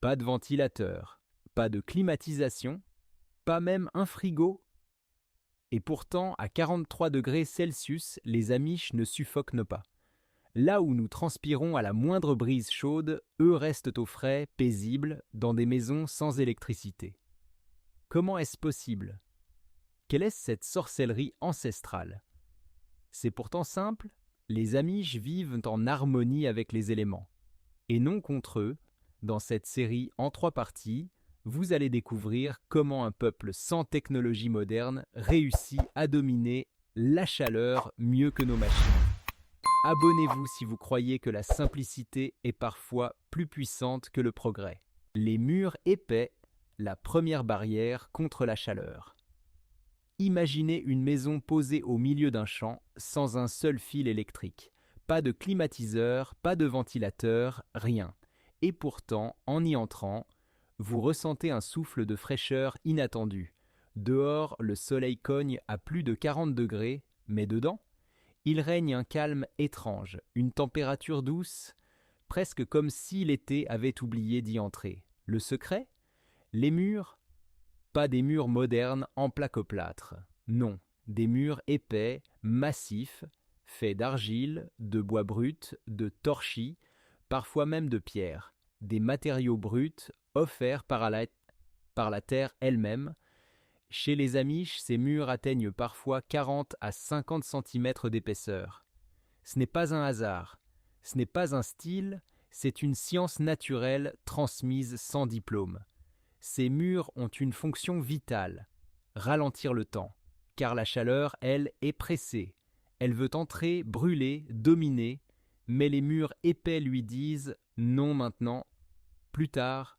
Pas de ventilateur, pas de climatisation, pas même un frigo. Et pourtant, à 43 degrés Celsius, les Amish ne suffoquent pas. Là où nous transpirons à la moindre brise chaude, eux restent au frais, paisibles, dans des maisons sans électricité. Comment est-ce possible? Quelle est cette sorcellerie ancestrale? C'est pourtant simple, les Amish vivent en harmonie avec les éléments. Et non contre eux, dans cette série en 3 parties, vous allez découvrir comment un peuple sans technologie moderne réussit à dominer la chaleur mieux que nos machines. Abonnez-vous si vous croyez que la simplicité est parfois plus puissante que le progrès. Les murs épais, la première barrière contre la chaleur. Imaginez une maison posée au milieu d'un champ, sans un seul fil électrique. Pas de climatiseur, pas de ventilateur, rien. Et pourtant, en y entrant, vous ressentez un souffle de fraîcheur inattendu. Dehors, le soleil cogne à plus de 40 degrés, mais dedans, il règne un calme étrange, une température douce, presque comme si l'été avait oublié d'y entrer. Le secret? Les murs? Pas des murs modernes en plaque-plâtre. Non, des murs épais, massifs, faits d'argile, de bois brut, de torchis, parfois même de pierre. Des matériaux bruts offerts par la terre elle-même. Chez les Amish, ces murs atteignent parfois 40 à 50 cm d'épaisseur. Ce n'est pas un hasard, ce n'est pas un style, c'est une science naturelle transmise sans diplôme. Ces murs ont une fonction vitale, ralentir le temps, car la chaleur, elle, est pressée. Elle veut entrer, brûler, dominer, mais les murs épais lui disent « non maintenant, plus tard ».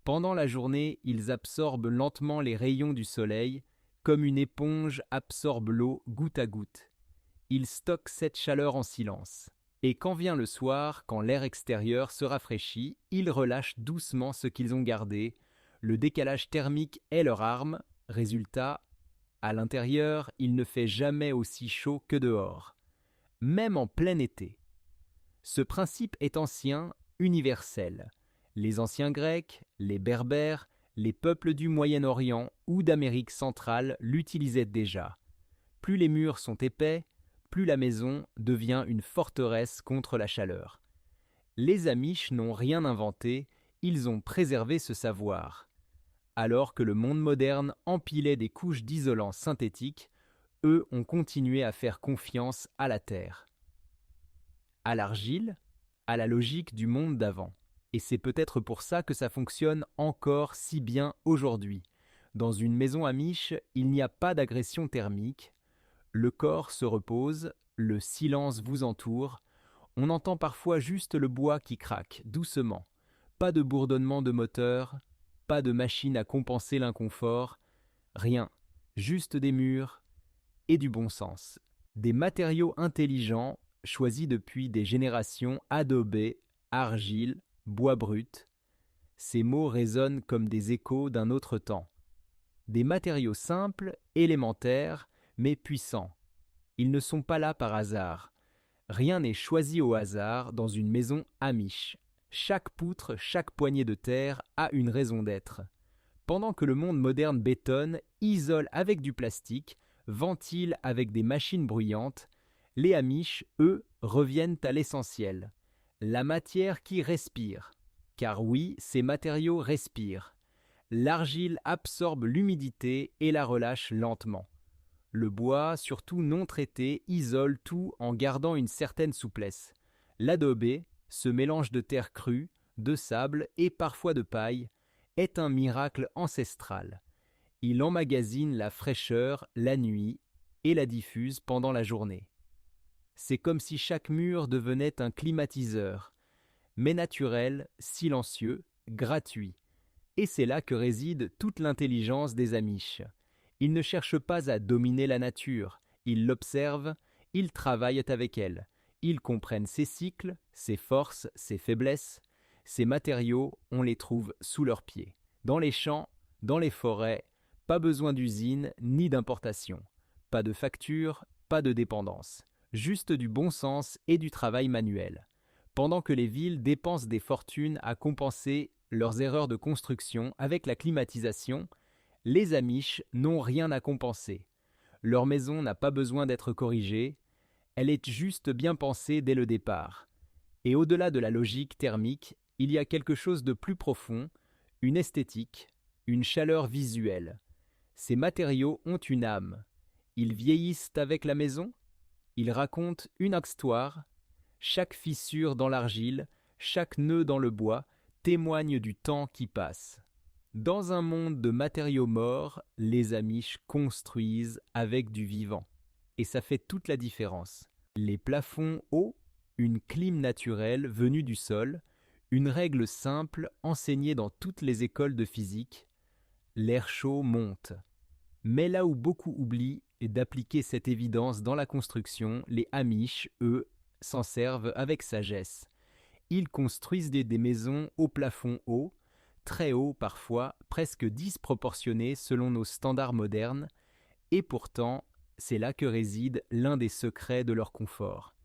Pendant la journée, ils absorbent lentement les rayons du soleil, comme une éponge absorbe l'eau goutte à goutte. Ils stockent cette chaleur en silence. Et quand vient le soir, quand l'air extérieur se rafraîchit, ils relâchent doucement ce qu'ils ont gardé. Le décalage thermique est leur arme. Résultat, à l'intérieur, il ne fait jamais aussi chaud que dehors, même en plein été. Ce principe est ancien, universel. Les anciens Grecs, les Berbères, les peuples du Moyen-Orient ou d'Amérique centrale l'utilisaient déjà. Plus les murs sont épais, plus la maison devient une forteresse contre la chaleur. Les Amish n'ont rien inventé, ils ont préservé ce savoir. Alors que le monde moderne empilait des couches d'isolants synthétiques, eux ont continué à faire confiance à la terre. À l'argile, à la logique du monde d'avant. Et c'est peut-être pour ça que ça fonctionne encore si bien aujourd'hui. Dans une maison Amish, il n'y a pas d'agression thermique. Le corps se repose, le silence vous entoure. On entend parfois juste le bois qui craque, doucement. Pas de bourdonnement de moteur, pas de machine à compenser l'inconfort. Rien, juste des murs et du bon sens. Des matériaux intelligents, choisis depuis des générations, adobé, argile, bois brut. Ces mots résonnent comme des échos d'un autre temps. Des matériaux simples, élémentaires, mais puissants. Ils ne sont pas là par hasard. Rien n'est choisi au hasard dans une maison Amish. Chaque poutre, chaque poignée de terre a une raison d'être. Pendant que le monde moderne bétonne, isole avec du plastique, ventile avec des machines bruyantes, les Amish, eux, reviennent à l'essentiel. La matière qui respire. Car oui, ces matériaux respirent. L'argile absorbe l'humidité et la relâche lentement. Le bois, surtout non traité, isole tout en gardant une certaine souplesse. L'adobé, ce mélange de terre crue, de sable et parfois de paille, est un miracle ancestral. Il emmagasine la fraîcheur la nuit et la diffuse pendant la journée. C'est comme si chaque mur devenait un climatiseur, mais naturel, silencieux, gratuit. Et c'est là que réside toute l'intelligence des Amish. Ils ne cherchent pas à dominer la nature, ils l'observent, ils travaillent avec elle. Ils comprennent ses cycles, ses forces, ses faiblesses. Ces matériaux, on les trouve sous leurs pieds. Dans les champs, dans les forêts, pas besoin d'usine ni d'importation. Pas de facture, pas de dépendance. Juste du bon sens et du travail manuel. Pendant que les villes dépensent des fortunes à compenser leurs erreurs de construction avec la climatisation, les Amish n'ont rien à compenser. Leur maison n'a pas besoin d'être corrigée, elle est juste bien pensée dès le départ. Et au-delà de la logique thermique, il y a quelque chose de plus profond, une esthétique, une chaleur visuelle. Ces matériaux ont une âme. Ils vieillissent avec la maison, ils racontent une histoire. Chaque fissure dans l'argile, chaque nœud dans le bois témoigne du temps qui passe. Dans un monde de matériaux morts, les Amish construisent avec du vivant. Et ça fait toute la différence. Les plafonds hauts, une clim naturelle venue du sol, une règle simple enseignée dans toutes les écoles de physique, l'air chaud monte. Mais là où beaucoup oublient d'appliquer cette évidence dans la construction, les Amish, eux, s'en servent avec sagesse. Ils construisent des maisons au plafond haut, très haut parfois, presque disproportionné selon nos standards modernes, et pourtant, c'est là que réside l'un des secrets de leur confort.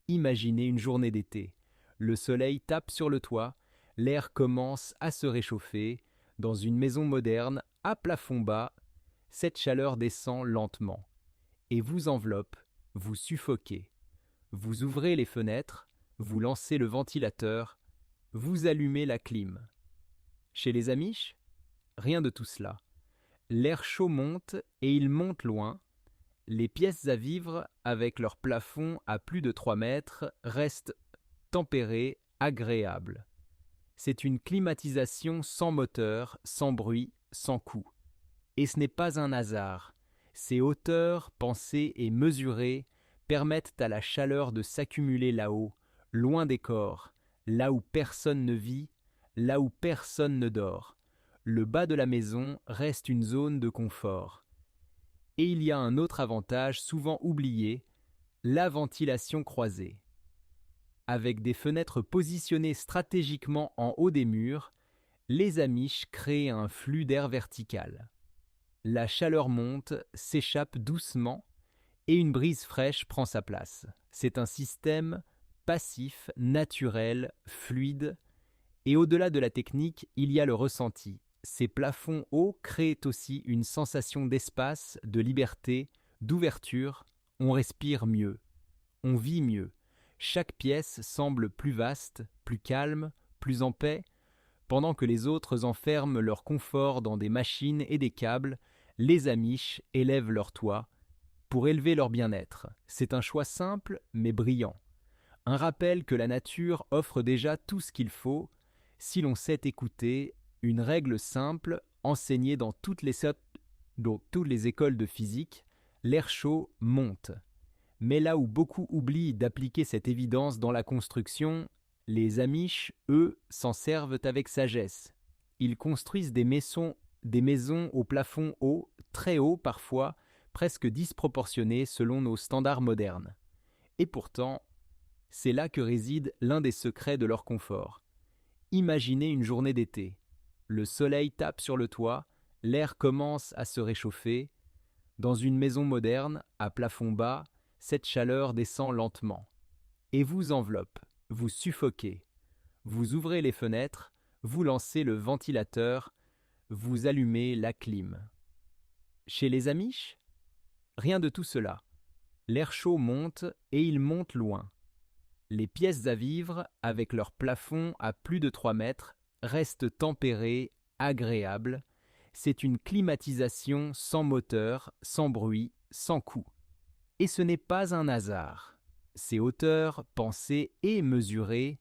Imaginez une journée d'été. Le soleil tape sur le toit, l'air commence à se réchauffer. Dans une maison moderne, à plafond bas, cette chaleur descend lentement et vous enveloppe, vous suffoquez. Vous ouvrez les fenêtres, vous lancez le ventilateur, vous allumez la clim. Chez les Amish, rien de tout cela. L'air chaud monte et il monte loin. Les pièces à vivre, avec leur plafond à plus de 3 mètres, restent tempérées, agréables. C'est une climatisation sans moteur, sans bruit, sans coût. Et ce n'est pas un hasard. Ces hauteurs, pensées et mesurées permettent à la chaleur de s'accumuler là-haut, loin des corps, là où personne ne vit, là où personne ne dort. Le bas de la maison reste une zone de confort. Et il y a un autre avantage souvent oublié, la ventilation croisée. Avec des fenêtres positionnées stratégiquement en haut des murs, les Amish créent un flux d'air vertical. La chaleur monte, s'échappe doucement et une brise fraîche prend sa place. C'est un système passif, naturel, fluide. Et au-delà de la technique, il y a le ressenti. Ces plafonds hauts créent aussi une sensation d'espace, de liberté, d'ouverture. On respire mieux, on vit mieux. Chaque pièce semble plus vaste, plus calme, plus en paix. Pendant que les autres enferment leur confort dans des machines et des câbles, les Amish élèvent leur toit pour élever leur bien-être. C'est un choix simple mais brillant. Un rappel que la nature offre déjà tout ce qu'il faut si l'on sait écouter, une règle simple enseignée dans toutes les écoles de physique, l'air chaud monte. Mais là où beaucoup oublient d'appliquer cette évidence dans la construction, les Amish, eux, s'en servent avec sagesse. Ils construisent des maisons au plafond haut, très haut parfois, presque disproportionnées selon nos standards modernes. Et pourtant, c'est là que réside l'un des secrets de leur confort. Imaginez une journée d'été. Le soleil tape sur le toit, l'air commence à se réchauffer. Dans une maison moderne, à plafond bas, cette chaleur descend lentement et vous enveloppe, vous suffoquez. Vous ouvrez les fenêtres, vous lancez le ventilateur, vous allumez la clim. Chez les Amish, rien de tout cela. L'air chaud monte et il monte loin. Les pièces à vivre, avec leur plafond à plus de 3 mètres, restent tempérées, agréables. C'est une climatisation sans moteur, sans bruit, sans coût. Et ce n'est pas un hasard. Ces hauteurs, pensées et mesurées,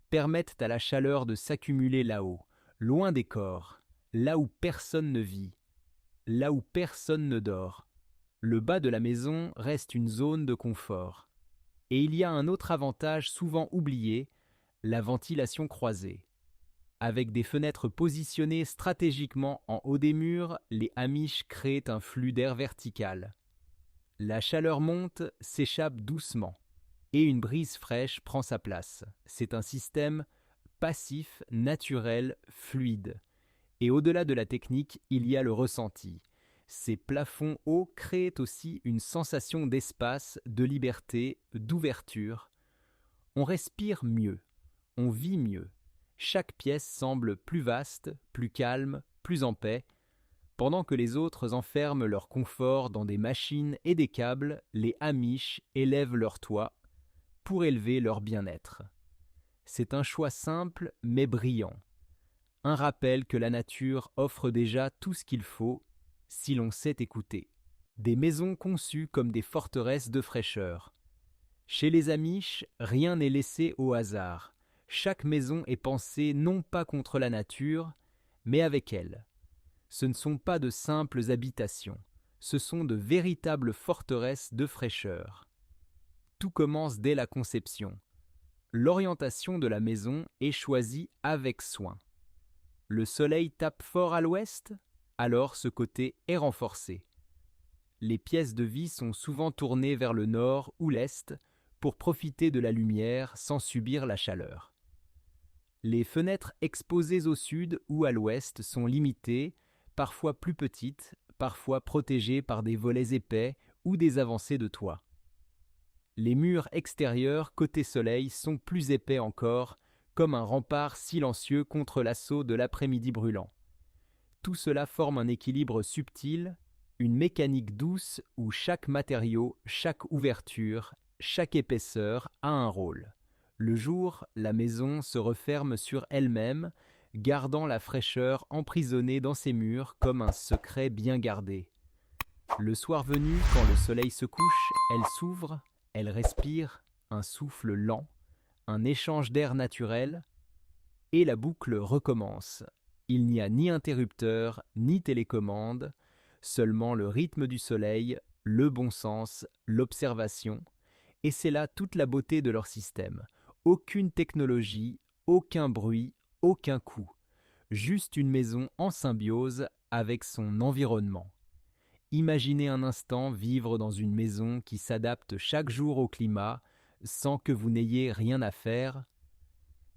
permettent à la chaleur de s'accumuler là-haut, loin des corps, là où personne ne vit, là où personne ne dort. Le bas de la maison reste une zone de confort. Et il y a un autre avantage souvent oublié, la ventilation croisée. Avec des fenêtres positionnées stratégiquement en haut des murs, les Amish créent un flux d'air vertical. La chaleur monte, s'échappe doucement, et une brise fraîche prend sa place. C'est un système passif, naturel, fluide. Et au-delà de la technique, il y a le ressenti. Ces plafonds hauts créent aussi une sensation d'espace, de liberté, d'ouverture. On respire mieux, on vit mieux. Chaque pièce semble plus vaste, plus calme, plus en paix. Pendant que les autres enferment leur confort dans des machines et des câbles, les Amish élèvent leur toit pour élever leur bien-être. C'est un choix simple mais brillant. Un rappel que la nature offre déjà tout ce qu'il faut si l'on sait écouter. Des maisons conçues comme des forteresses de fraîcheur. Chez les Amish, rien n'est laissé au hasard. Chaque maison est pensée non pas contre la nature, mais avec elle. Ce ne sont pas de simples habitations, ce sont de véritables forteresses de fraîcheur. Tout commence dès la conception. L'orientation de la maison est choisie avec soin. Le soleil tape fort à l'ouest, alors ce côté est renforcé. Les pièces de vie sont souvent tournées vers le nord ou l'est pour profiter de la lumière sans subir la chaleur. Les fenêtres exposées au sud ou à l'ouest sont limitées, parfois plus petites, parfois protégées par des volets épais ou des avancées de toit. Les murs extérieurs côté soleil sont plus épais encore, comme un rempart silencieux contre l'assaut de l'après-midi brûlant. Tout cela forme un équilibre subtil, une mécanique douce où chaque matériau, chaque ouverture, chaque épaisseur a un rôle. Le jour, la maison se referme sur elle-même, gardant la fraîcheur emprisonnée dans ses murs comme un secret bien gardé. Le soir venu, quand le soleil se couche, elle s'ouvre, elle respire, un souffle lent, un échange d'air naturel, et la boucle recommence. Il n'y a ni interrupteur, ni télécommande, seulement le rythme du soleil, le bon sens, l'observation, et c'est là toute la beauté de leur système. Aucune technologie, aucun bruit, aucun coût. Juste une maison en symbiose avec son environnement. Imaginez un instant vivre dans une maison qui s'adapte chaque jour au climat, sans que vous n'ayez rien à faire.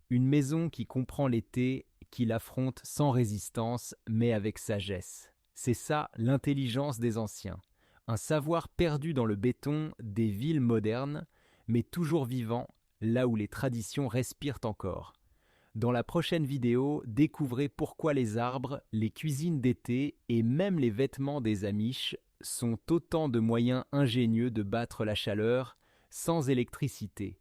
Une maison qui comprend l'été, qui l'affronte sans résistance, mais avec sagesse. C'est ça l'intelligence des anciens. Un savoir perdu dans le béton des villes modernes, mais toujours vivant, là où les traditions respirent encore. Dans la prochaine vidéo, découvrez pourquoi les arbres, les cuisines d'été et même les vêtements des Amish sont autant de moyens ingénieux de battre la chaleur sans électricité.